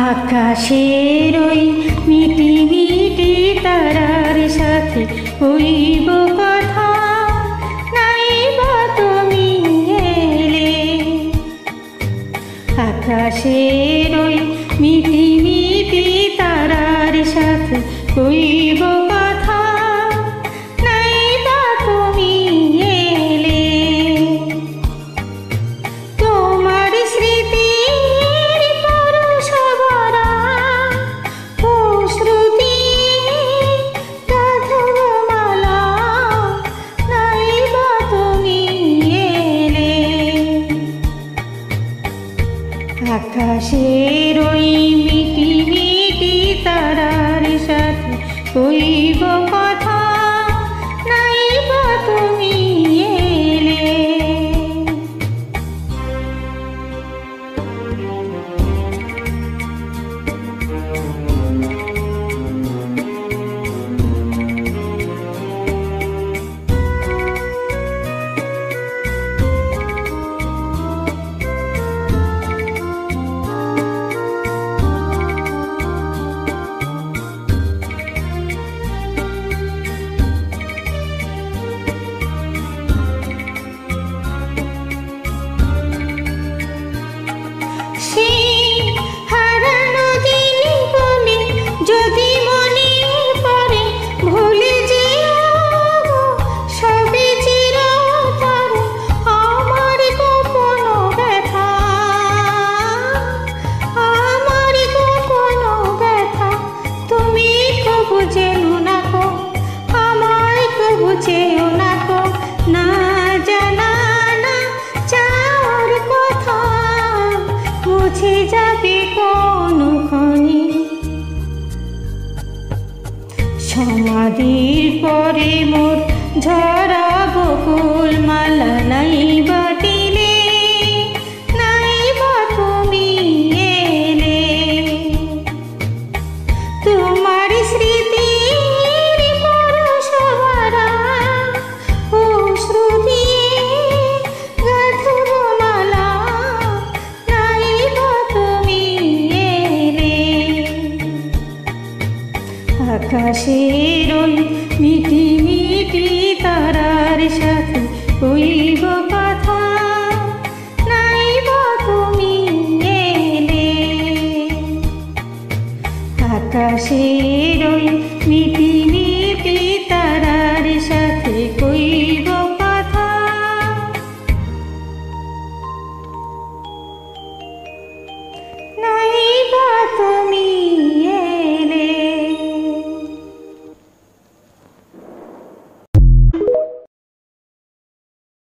আকাশের ওই মিটি মিটি তারার সাথে হইব কথা, নাই বা তুমি এলে। আকাশের ওই মিটি মিটি তারার সাথে হইব কথা, নাই বা তুমি এলে। তোমার স্মৃতির পরশ ভরা শ্রুতি গাঁথব মালা, নাই বা তুমি এলে। আকাশের ওই মিটি মিটি তারার সাথে হইব কথা, নাই বা তুমি এলে। সমাধির পরে মোর ঝরা বকুল মালা, নাই বা দিলে, নাই বা তুমি এলে। তোমার স্মৃতির পরশ ভরা শ্রুতি গাঁথব মালা, নাই বা তুমি এলে। আকাশের ওই মিটি মিটি তারার সাথে হইব কথা, নাই বা তুমি এলে। আকাশে